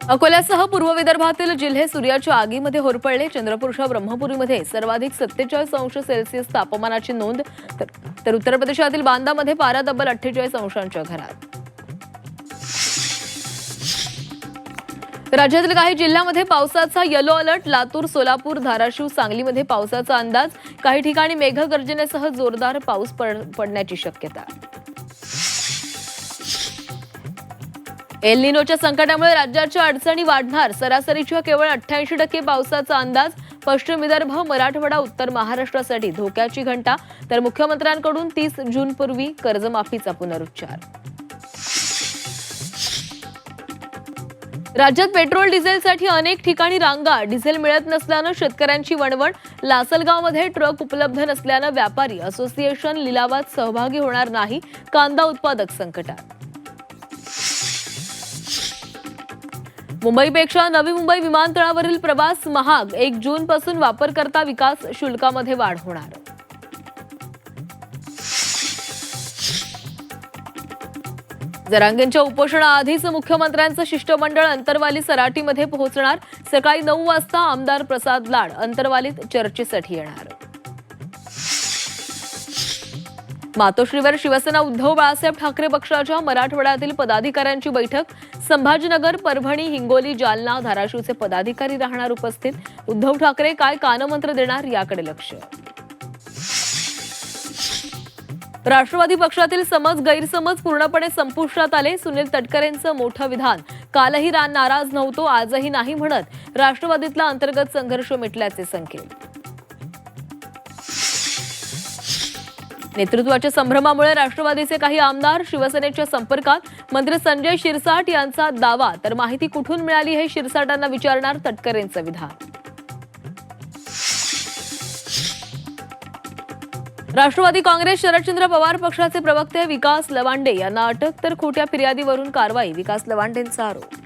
अकोल्यासह पूर्व विदर्भातील जिल्हे सूर्याच्या आगीमध्ये होरपळले। चंद्रपूरच्या ब्रह्मपुरीमध्ये सर्वाधिक 47 अंश सेल्सिअस तापमानाची नोंद, तर उत्तर प्रदेशातील बांदामध्ये पारा तब्बल 48 अंशांच्या घरात। राज्यातील काही जिल्ह्यांमध्ये पावसाचा येलो अलर्ट। लातूर, सोलापूर, धाराशिव, सांगलीमध्ये पावसाचा अंदाज। काही ठिकाणी मेघगर्जनेसह जोरदार पाऊस पडण्याची शक्यता। एल निनोच्या संकटामुळे राज्याच्या अडचणी वाढणार। सरासरीच्या केवळ 88% पावसाचा अंदाज। पश्चिम विदर्भ, मराठवाडा, उत्तर महाराष्ट्रासाठी धोक्याची घंटा। तर मुख्यमंत्र्यांकडून 30 जूनपूर्वी कर्जमाफीचा पुनरुच्चार। राज्यात पेट्रोल डिझेलसाठी अनेक ठिकाणी रांगा। डिझेल मिळत नसल्यानं शेतकऱ्यांची वणवण। लासलगावमध्ये ट्रक उपलब्ध नसल्यानं व्यापारी असोसिएशन लिलावात सहभागी होणार नाही। कांदा उत्पादक संकटात। मुंबईपेक्षा नवी मुंबई विमानतळावरील प्रवास महाग। 1 जूनपासून वापरकर्ता विकास शुल्कामध्ये वाढ होणार। जरांगेंच्या उपोषणाआधीच मुख्यमंत्र्यांचं शिष्टमंडळ अंतरवाली सराटीमध्ये पोहोचणार। सकाळी 9 वाजता आमदार प्रसाद लाड अंतरवालीत चर्चेसाठी येणार। मातोश्रीवर शिवसेना उद्धव बाळासाहेब ठाकरे पक्षाच्या मराठवाड्यातील पदाधिकाऱ्यांची बैठक। संभाजीनगर, परभणी, हिंगोली, जालना, धाराशिवचे पदाधिकारी राहणार उपस्थित। उद्धव ठाकरे काय कानमंत्र देणार याकडे लक्ष। राष्ट्रवादी पक्षातील गैरसमज पूर्णपणे संपुष्टात आले। सुनील तटकरेंचं मोठं विधान। कालही नाराज नव्हतो, आजही नाही म्हणत राष्ट्रवादीतला अंतर्गत संघर्ष मिटल्याचे संकेत। नेतृत्वाच्या संभ्रमामुळे राष्ट्रवादीचे काही आमदार शिवसेनेच्या संपर्कात। मंत्री संजय शिरसाट यांचा दावा, तर माहिती कुठून मिळाली हे शिरसाटांना विचारणार तटकरेंचं विधान। राष्ट्रवादी काँग्रेस शरदचंद्र पवार पक्षाचे प्रवक्ते विकास लवांडे यांना अटक, तर खोट्या फिर्यादीवरून कारवाई। विकास लवांडेंचा आरोप।